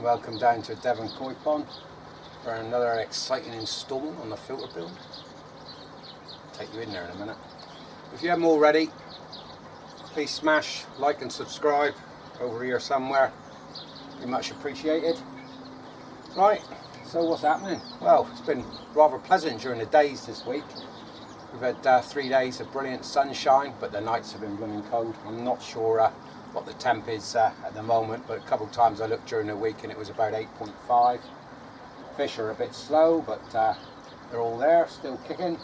and welcome down to Devon Koi Pond for another exciting instalment on the filter build. Take you in there in a minute. If you haven't already, please smash like and subscribe over here somewhere. Be much appreciated. Right, so what's happening? Well, it's been rather pleasant during the days this week. We've had 3 days of brilliant sunshine, but the nights have been blooming cold. I'm not sure what the temp is at the moment, but a couple of times I looked during the week and it was about 8.5. Fish are a bit slow, but they're all there, still kicking.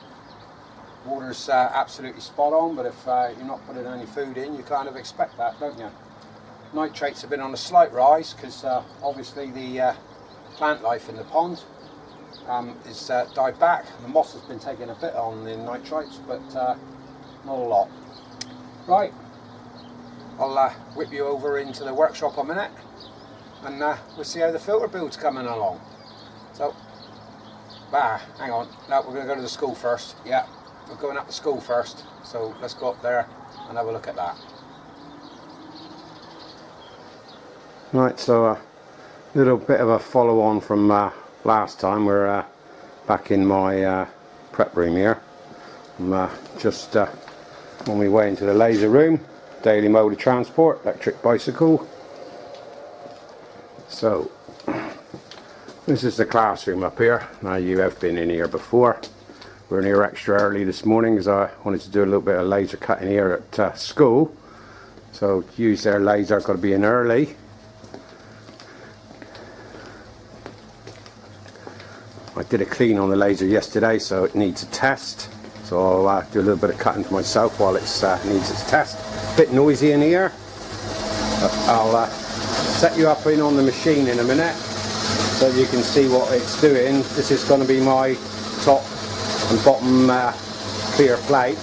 Water's absolutely spot on, but if you're not putting any food in, you kind of expect that, don't you? Nitrates have been on a slight rise because obviously the plant life in the pond is died back. The moss has been taking a bit on the nitrates, but not a lot. Right, I'll whip you over into the workshop a minute and we'll see how the filter build's coming along. So, hang on, no, we're going to go to the school first. Yeah, we're going up to school first, so let's go up there and have a look at that. Right, so a little bit of a follow on from last time. We're back in my prep room here. I'm just on my way into the laser room. Daily mode of transport, electric bicycle. So this is the classroom up here. Now you have been in here before. We're in here extra early this morning because I wanted to do a little bit of laser cutting here at school. So to use their laser, I've got to be in early. I did a clean on the laser yesterday, so it needs a test. So I'll do a little bit of cutting for myself while it needs its test. Bit noisy in here. But I'll set you up in on the machine in a minute so you can see what it's doing. This is going to be my top and bottom clear plate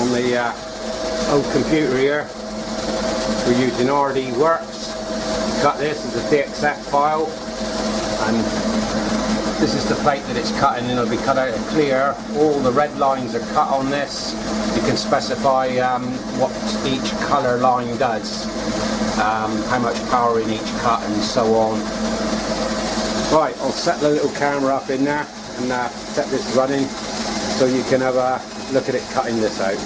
on the old computer here. We're using RD Works. Cut this as a DXF file, and this is the plate that it's cutting, and it'll be cut out of clear. All the red lines are cut on this. You can specify what each colour line does, how much power in each cut and so on. Right, I'll set the little camera up in there and set this running so you can have a look at it cutting this out.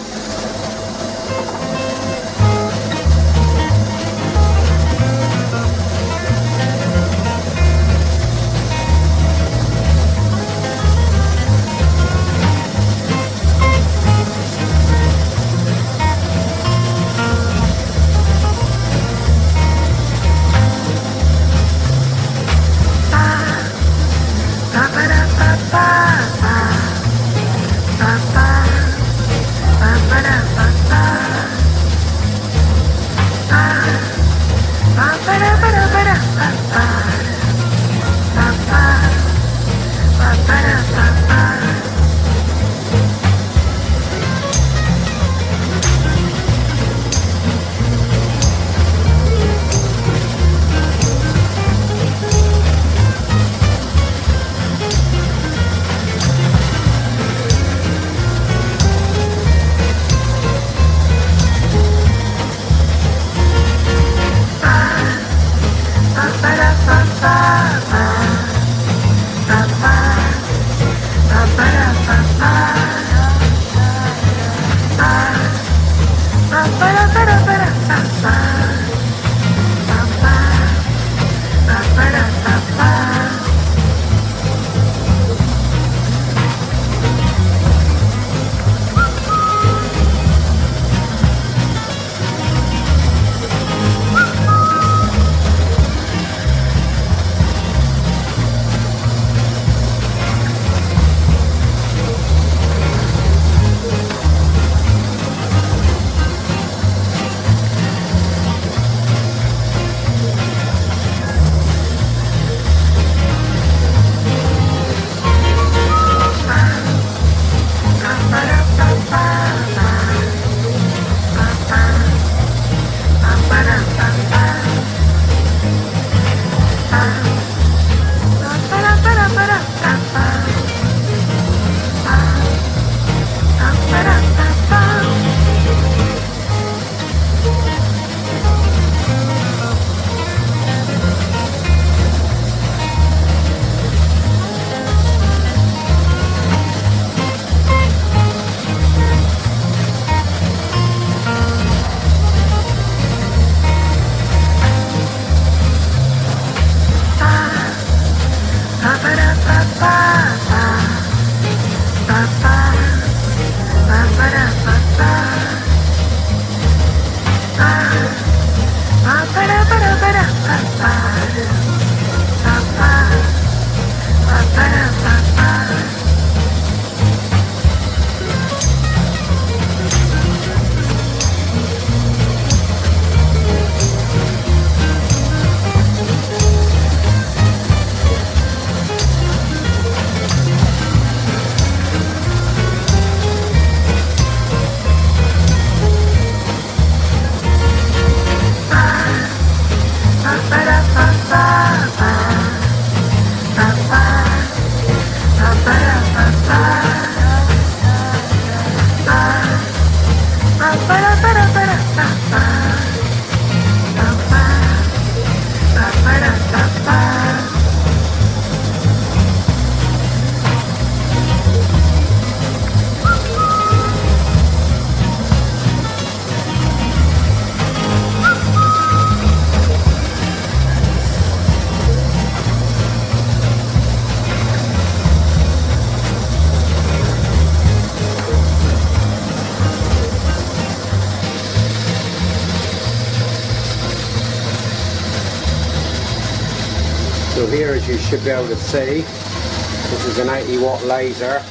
So here, as you should be able to see, this is an 80 watt laser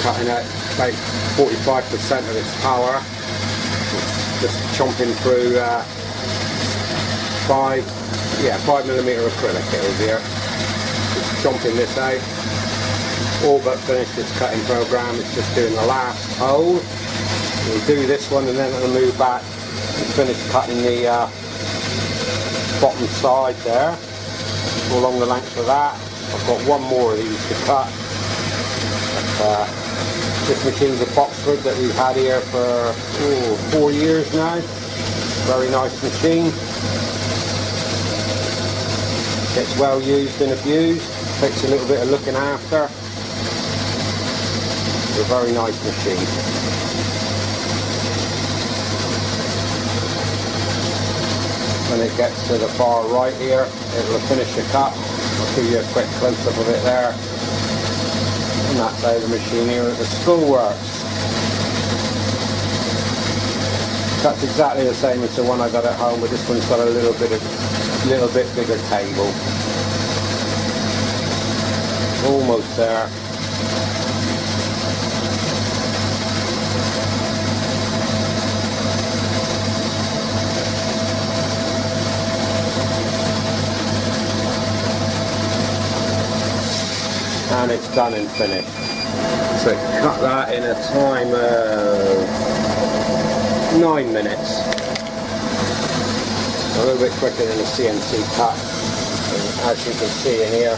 cutting out about 45% of its power. It's just chomping through 5mm acrylic it is here. Just chomping this out. All but finished its cutting program. It's just doing the last hole. We'll do this one and then it'll move back and finish cutting the bottom side there. Along the length of that. I've got one more of these to cut. This machine's a Boxford that we've had here for 4 years now. Very nice machine. Gets well used and abused. Takes a little bit of looking after. It's a very nice machine. When it gets to the far right here, it will finish the cut. I'll give you a quick close-up of it there. And that's how the machine here at the school works. That's exactly the same as the one I got at home, but this one's got a little bit bigger table. Almost there. And it's done and finished. So cut that in a time of 9 minutes. A little bit quicker than a CNC cut, as you can see in here.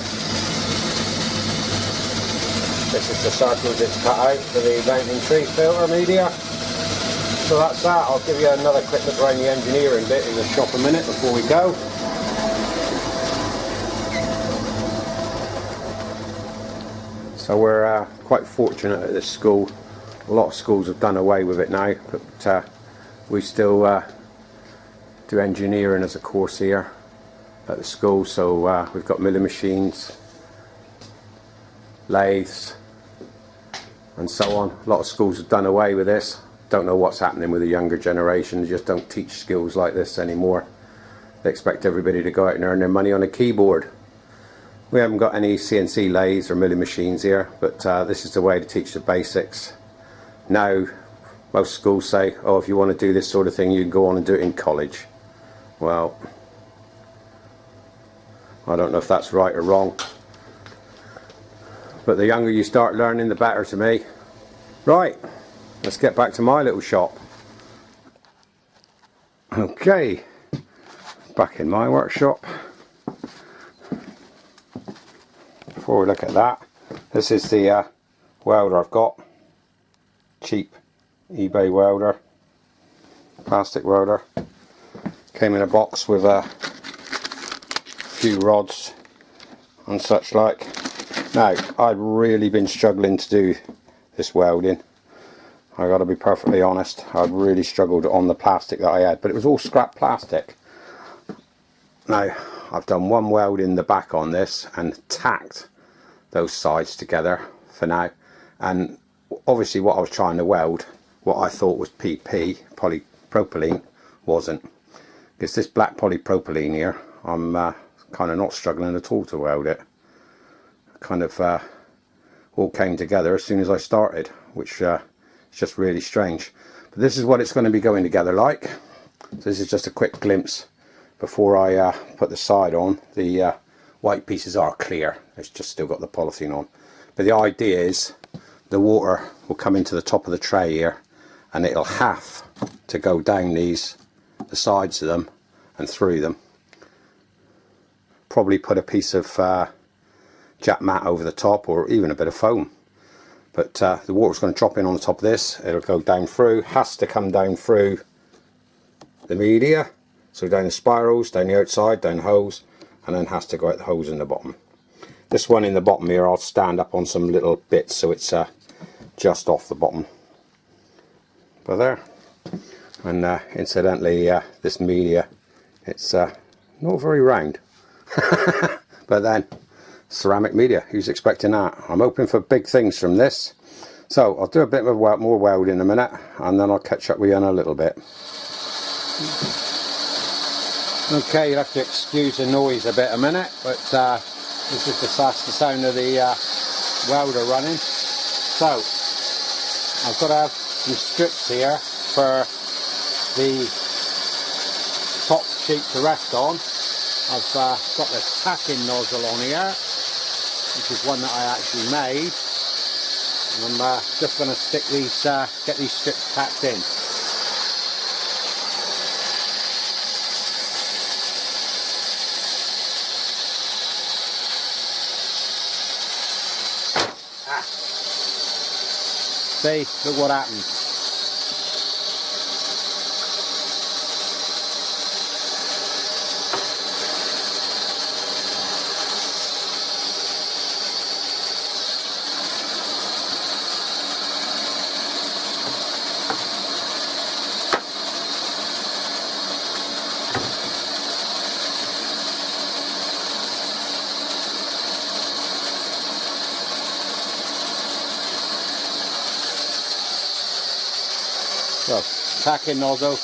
This is the circles it's cut out for the mountain tree filter media. So that's that. I'll give you another quick look around the engineering bit in the shop a minute before we go. So we're quite fortunate at this school. A lot of schools have done away with it now, but we still do engineering as a course here at the school. So we've got milling machines, lathes, and so on. A lot of schools have done away with this. Don't know what's happening with the younger generation. They just don't teach skills like this anymore. They expect everybody to go out and earn their money on a keyboard. We haven't got any CNC lathes or milling machines here, but this is the way to teach the basics. Now, most schools say, oh, if you want to do this sort of thing, you can go on and do it in college. Well, I don't know if that's right or wrong, but the younger you start learning, the better to me. Right, let's get back to my little shop. Okay, back in my workshop. Before we look at that, this is the welder I've got. Cheap eBay welder, plastic welder. Came in a box with a few rods and such like. Now, I've really been struggling to do this welding. I got to be perfectly honest. I'd really struggled on the plastic that I had, but it was all scrap plastic. Now, I've done one weld in the back on this and tacked those sides together for now, and obviously what I was trying to weld, what I thought was PP, polypropylene, wasn't. Because this black polypropylene here, I'm kind of not struggling at all to weld it. Kind of all came together as soon as I started, which is just really strange. But this is what it's going to be going together like. So this is just a quick glimpse before I put the side on. The white pieces are clear, it's just still got the polythene on. But the idea is the water will come into the top of the tray here, and it'll have to go down the sides of them and through them. Probably put a piece of jack mat over the top, or even a bit of foam. But the water's going to drop in on the top of this, it'll go down through, has to come down through the media, so down the spirals, down the outside, down the hose, and then has to go out the hose in the bottom. This one in the bottom here, I'll stand up on some little bits so it's just off the bottom. But there. And incidentally, this media, it's not very round. But then, ceramic media, who's expecting that? I'm hoping for big things from this. So I'll do a bit of more welding in a minute, and then I'll catch up with you in a little bit. Okay, you'll have to excuse the noise a minute, but this is the sound of the welder running. So I've got to have some strips here for the top sheet to rest on. I've got the tacking nozzle on here, which is one that I actually made, and I'm just going to stick these, get these strips tacked in. See, look what happened. So, tacking nozzle.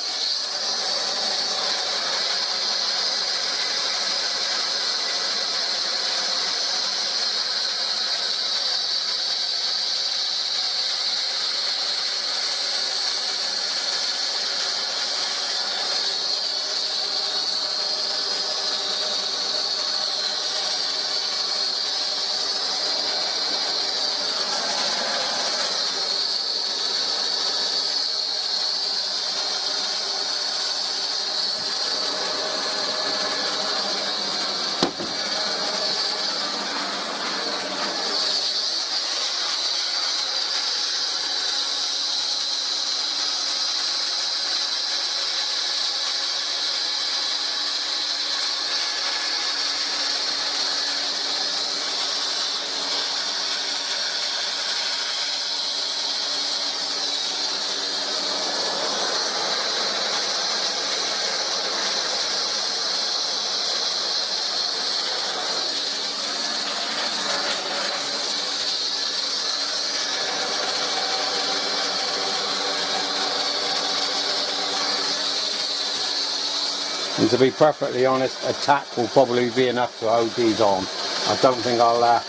And to be perfectly honest, a tack will probably be enough to hold these on. I don't think I'll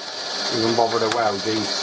even bother to weld these.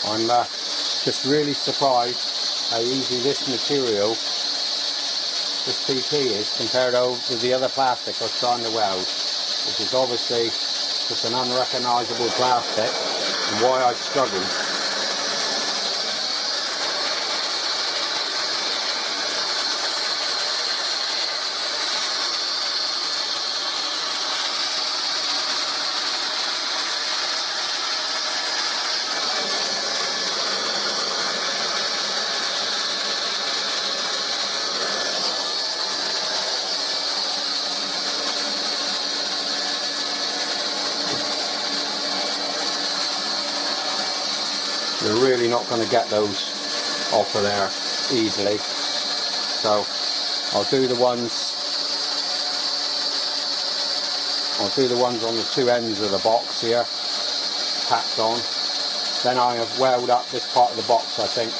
I'm just really surprised how easy this material, this PP is, compared with the other plastic I was trying to weld, which is obviously just an unrecognisable plastic, and why I struggled. You're really not going to get those off of there easily. So I'll do the ones on the two ends of the box here, tacked on. Then I have welded up this part of the box, I think.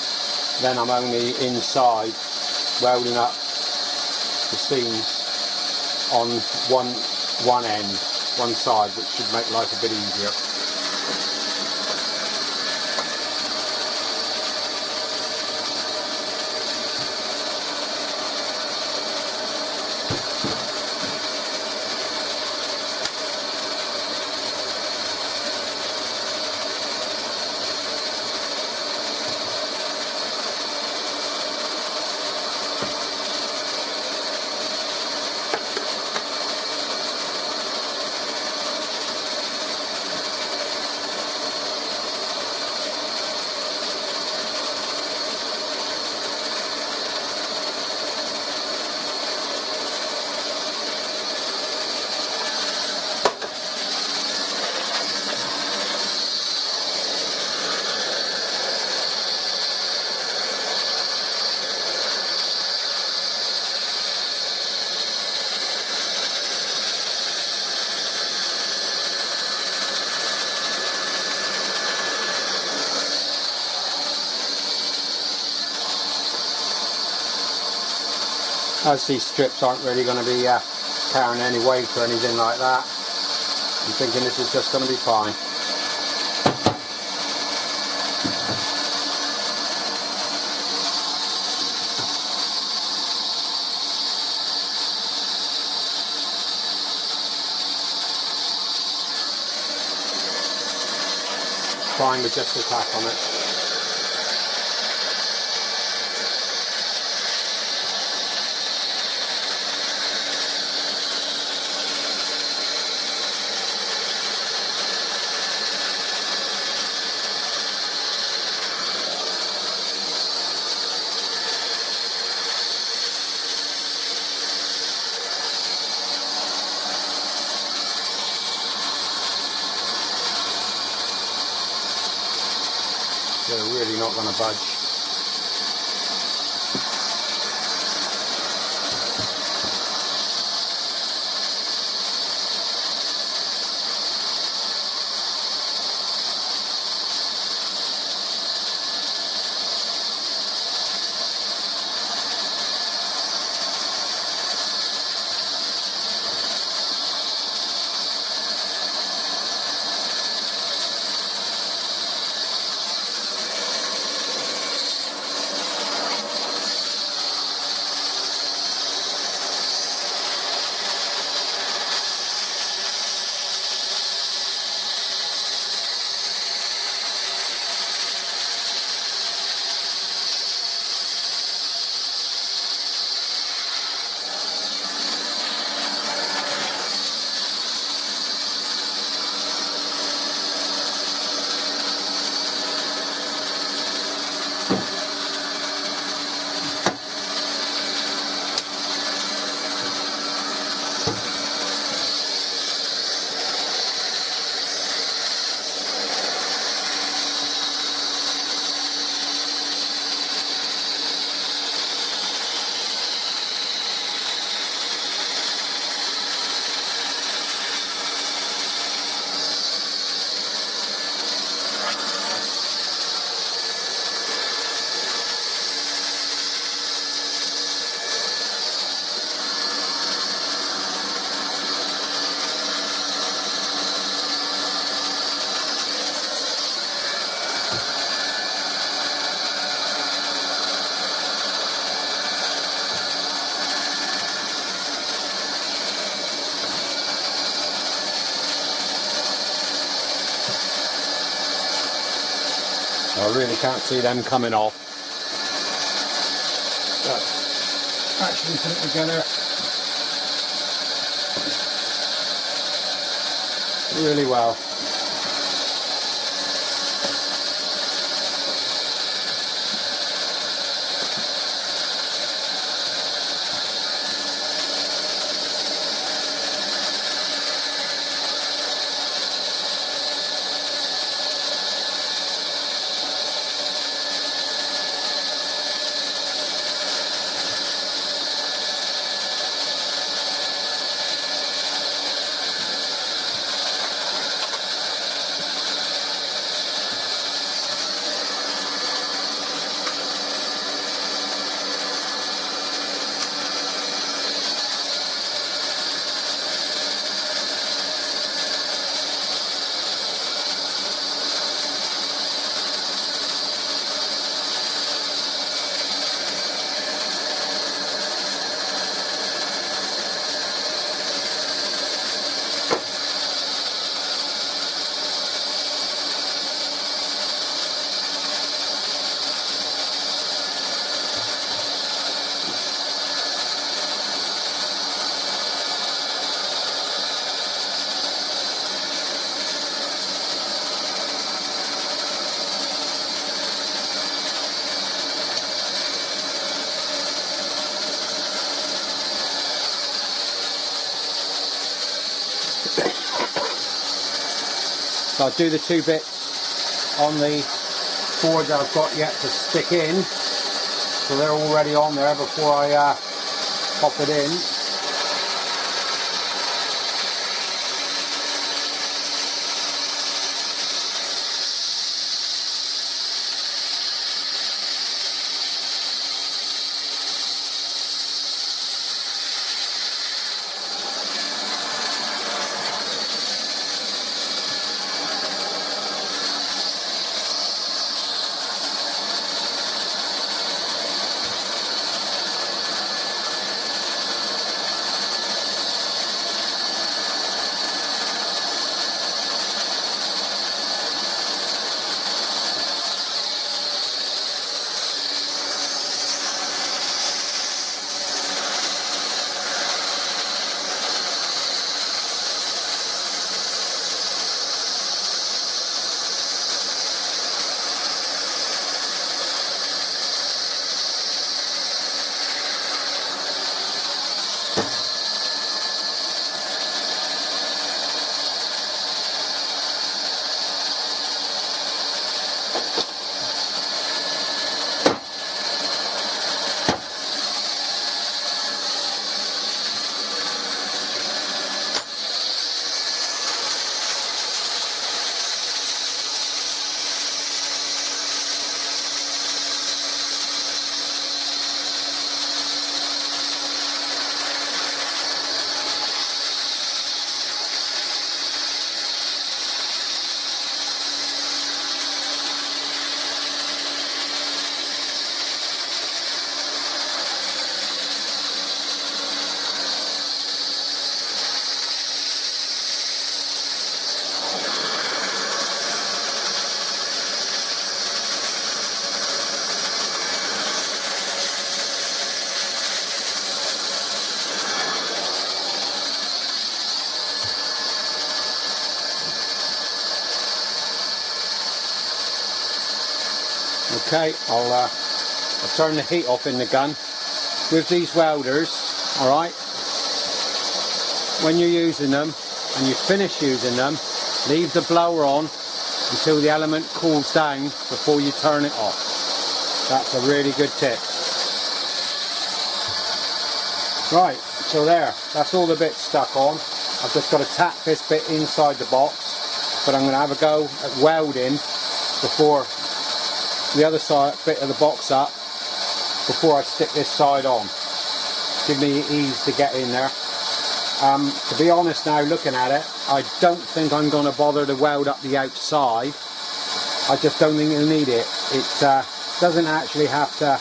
Then I'm only inside welding up the seams on one end, one side, which should make life a bit easier. As these strips aren't really going to be carrying any weight or anything like that, I'm thinking this is just going to be fine. Fine with just a tack on it. They're really not going to budge. I really can't see them coming off. But actually put it together really well. So I'll do the 2 bits on the board that I've got yet to stick in, so they're already on there before I pop it in. Okay, I'll turn the heat off in the gun. With these welders, alright, when you're using them and you finish using them, leave the blower on until the element cools down before you turn it off. That's a really good tip. Right, so there, that's all the bits stuck on. I've just got to tap this bit inside the box, but I'm going to have a go at welding before the other side bit of the box up before I stick this side on. Give me ease to get in there. To be honest now, looking at it, I don't think I'm going to bother to weld up the outside. I just don't think you'll need it. It doesn't actually have to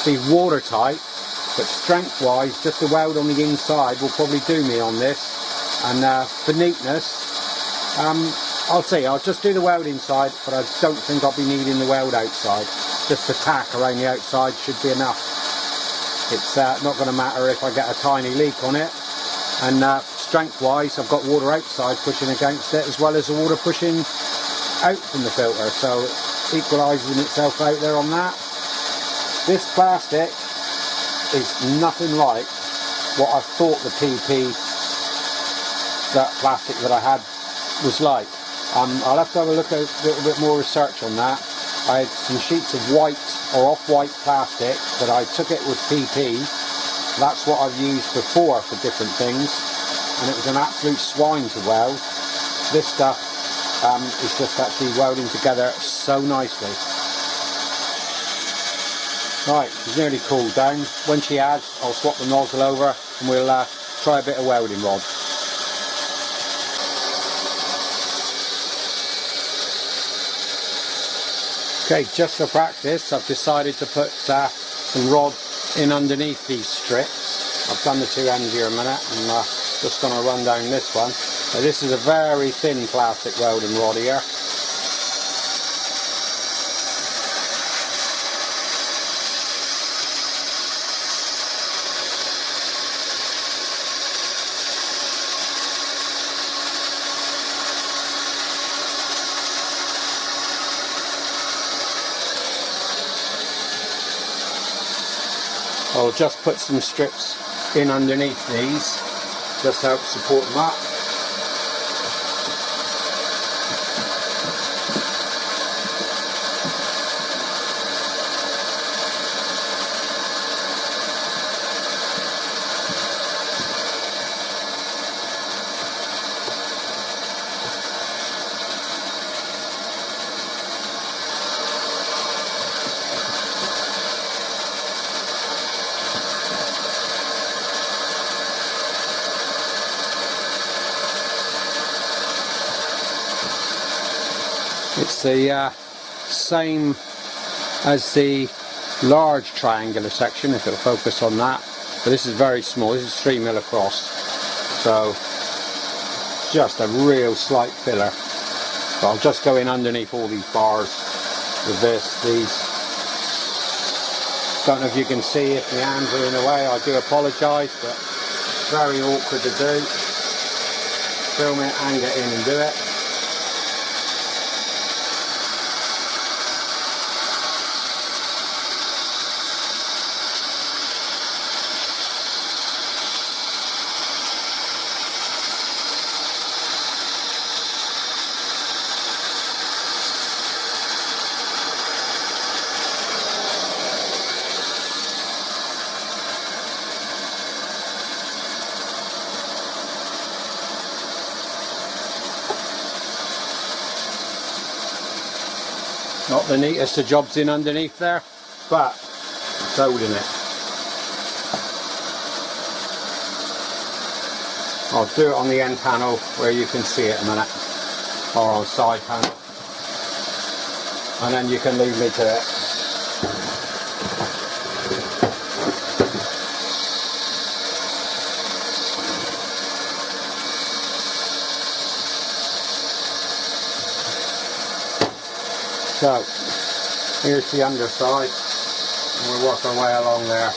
be watertight, but strength wise, just the weld on the inside will probably do me on this. And for neatness, I'll see, I'll just do the weld inside, but I don't think I'll be needing the weld outside. Just the tack around the outside should be enough. It's not going to matter if I get a tiny leak on it. And strength wise, I've got water outside pushing against it as well as the water pushing out from the filter, so it equalises itself out there on that. This plastic is nothing like what I thought the PP, that plastic that I had, was like. I'll have to have a look at a little bit more research on that. I had some sheets of white or off-white plastic that I took it with PP. That's what I've used before for different things, and it was an absolute swine to weld. This stuff is just actually welding together so nicely. Right, she's nearly cooled down. When she has, I'll swap the nozzle over and we'll try a bit of welding rod. Okay, just for practice, I've decided to put some rod in underneath these strips. I've done the two ends here a minute, and just going to run down this one. Now, this is a very thin plastic welding rod here. I'll just put some strips in underneath these, just to help support them up. It's the same as the large triangular section, if it'll focus on that, but this is very small. This is 3mm across, so just a real slight filler. But I'll just go in underneath all these bars with these. Don't know if you can see if my hands are in the way, I do apologise, but it's very awkward to do. Film it and get in and do it. Not the neatest of jobs in underneath there, but it's holding it. I'll do it on the end panel where you can see it a minute, or on side panel, and then you can leave me to it. So, here's the underside, and we'll work our way along there.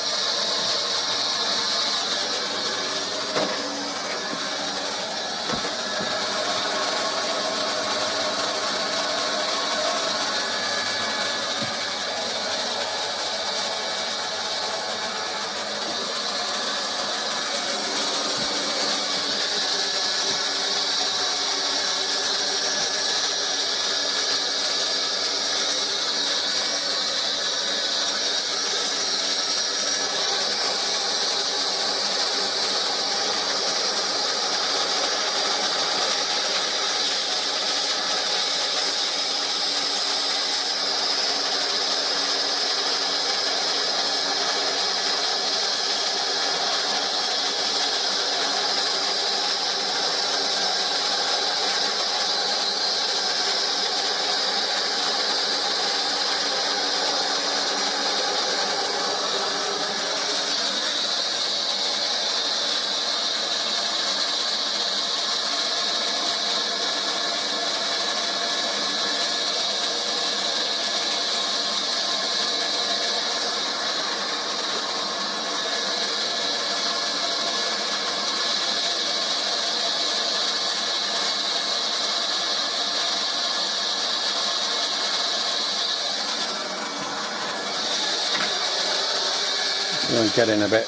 I'm getting a bit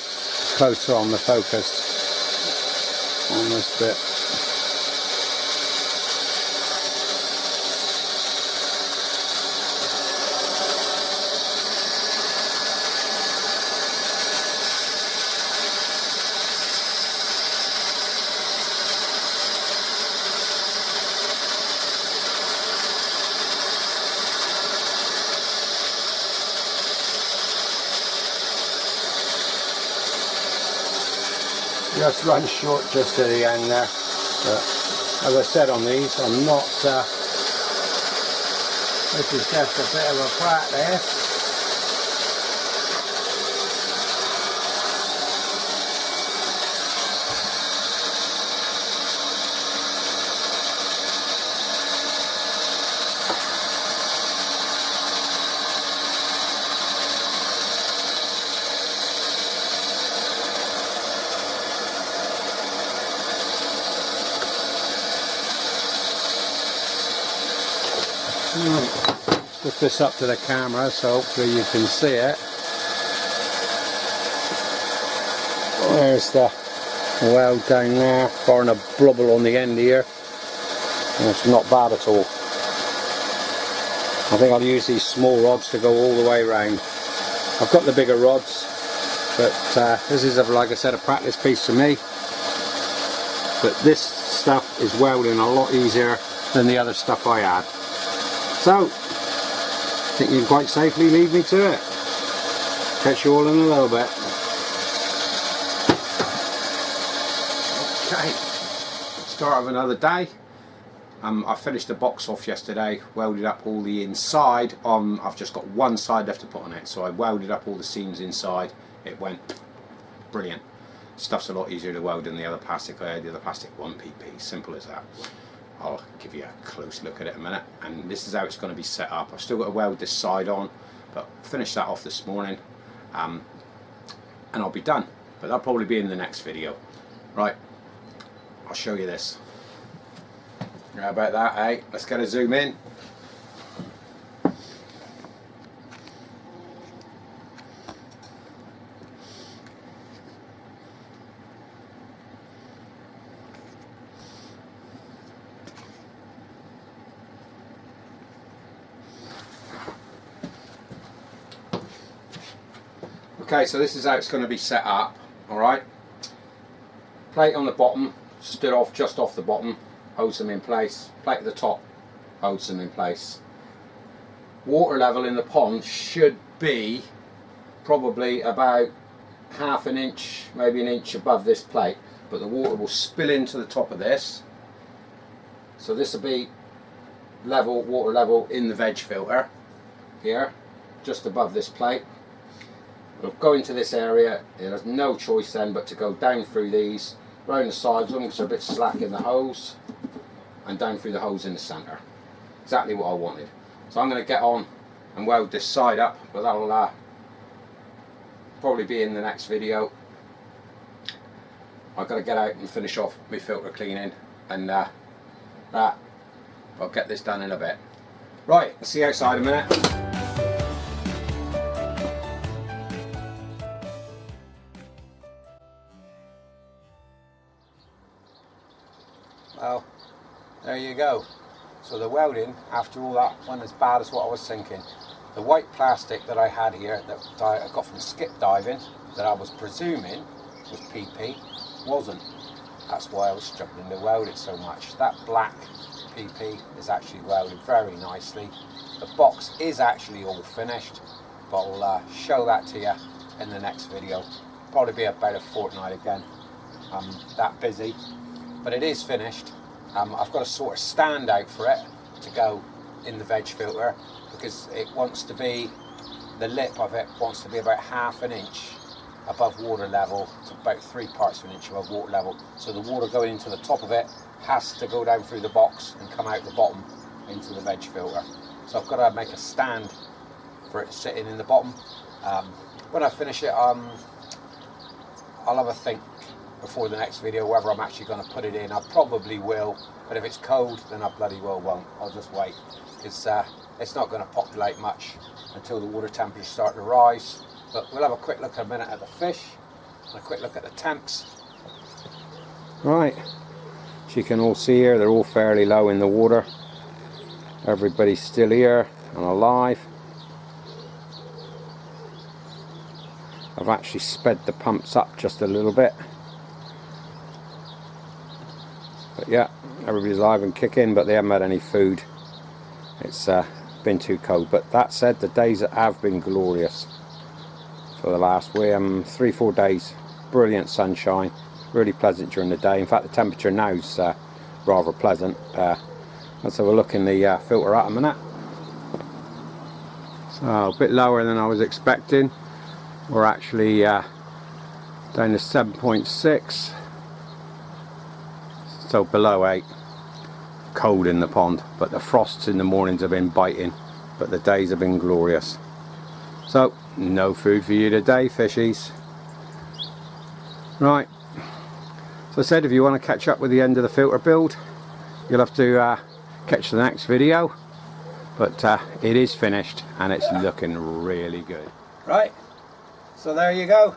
closer on the focus on this bit. Just run short just to the end there, but as I said on these, I'm not, this is just a bit of a practice. Put this up to the camera so hopefully you can see it. There's the weld down there, barring a blubble on the end here. And it's not bad at all. I think I'll use these small rods to go all the way around. I've got the bigger rods, but this is, like I said, a practice piece for me. But this stuff is welding a lot easier than the other stuff I had. So, I think you can quite safely leave me to it. Catch you all in a little bit. Okay, start of another day. I finished the box off yesterday, welded up all the inside on. I've just got one side left to put on it, so I welded up all the seams inside. It went brilliant. Stuff's a lot easier to weld than the other plastic I had. The other plastic 1pp, simple as that. I'll give you a close look at it in a minute, and this is how it's going to be set up. I've still got to weld this side on, but finished that off this morning, and I'll be done. But that'll probably be in the next video. Right, I'll show you this. How about that, eh? Let's get a zoom in. Okay, so this is how it's going to be set up, alright? Plate on the bottom, stood off just off the bottom, holds them in place. Plate at the top, holds them in place. Water level in the pond should be probably about half an inch, maybe an inch above this plate, but the water will spill into the top of this. So this will be level, water level in the veg filter, here, just above this plate. It'll go into this area. It has no choice then but to go down through these, round the sides of them, because they're a bit slack in the hose, and down through the hose in the centre. Exactly what I wanted. So I'm going to get on and weld this side up, but that'll probably be in the next video. I've got to get out and finish off my filter cleaning, and I'll get this done in a bit. Right, let's see outside a minute. Well, there you go. So the welding, after all that, wasn't as bad as what I was thinking. The white plastic that I had here, that I got from skip diving, that I was presuming was PP, wasn't. That's why I was struggling to weld it so much. That black PP is actually welded very nicely. The box is actually all finished, but I'll show that to you in the next video. Probably be about a fortnight again. I'm that busy. But it is finished. I've got a sort of stand out for it to go in the veg filter, because it wants to be, the lip of it wants to be about half an inch above water level, to about 3 parts of an inch above water level. So the water going into the top of it has to go down through the box and come out the bottom into the veg filter. So I've got to make a stand for it sitting in the bottom. When I finish it, I'll have a think before the next video whether I'm actually going to put it in. I probably will, but if it's cold then I bloody well won't. I'll just wait, because it's not going to populate much until the water temperatures start to rise, But we'll have a quick look in a minute at the fish and a quick look at the temps. Right, as you can all see here, they're all fairly low in the water. Everybody's still here and alive. I've actually sped the pumps up just a little bit. But yeah, everybody's alive and kicking, but they haven't had any food. It's been too cold. But that said, the days have been glorious for the last 3-4 days. Brilliant sunshine, really pleasant during the day. In fact, the temperature now is rather pleasant. Let's have a look in the filter at a minute. So a bit lower than I was expecting. We're actually down to 7.6, so below 8. Cold in the pond, but the frosts in the mornings have been biting, but the days have been glorious. So no food for you today, fishies. Right, so I said, if you want to catch up with the end of the filter build, you'll have to catch the next video, but it is finished and it's looking really good. Right, so there you go.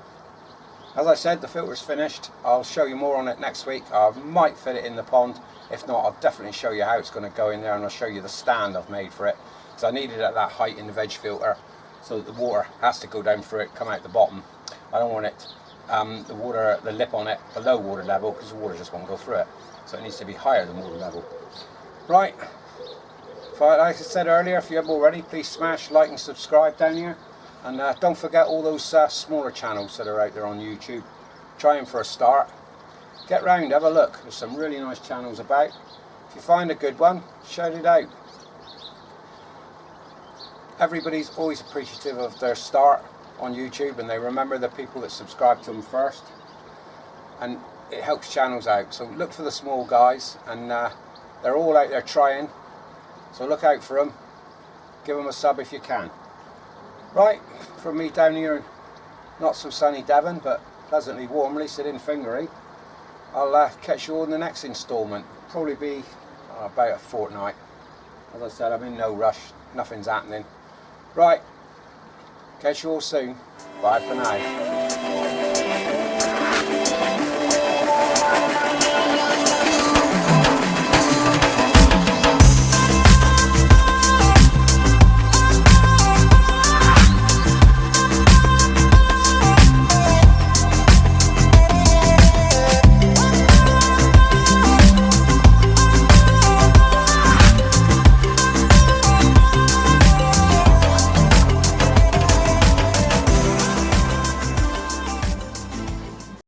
As I said, the filter's finished. I'll show you more on it next week. I might fit it in the pond. If not, I'll definitely show you how it's going to go in there, and I'll show you the stand I've made for it. So I need it at that height in the veg filter, so that the water has to go down through it, come out the bottom. I don't want it, the lip on it below water level, because the water just won't go through it. So it needs to be higher than water level. Right, like I said earlier, if you haven't already, please smash like and subscribe down here. And don't forget all those smaller channels that are out there on YouTube. Try them for a start. Get round, have a look. There's some really nice channels about. If you find a good one, shout it out. Everybody's always appreciative of their start on YouTube, and they remember the people that subscribe to them first. And it helps channels out. So look for the small guys, and they're all out there trying. So look out for them. Give them a sub if you can. Right, from me down here in not so sunny Devon, but pleasantly warm, at least it isn't fingery. I'll catch you all in the next instalment. Probably be about a fortnight. As I said, I'm in no rush, nothing's happening. Right, catch you all soon. Bye for now.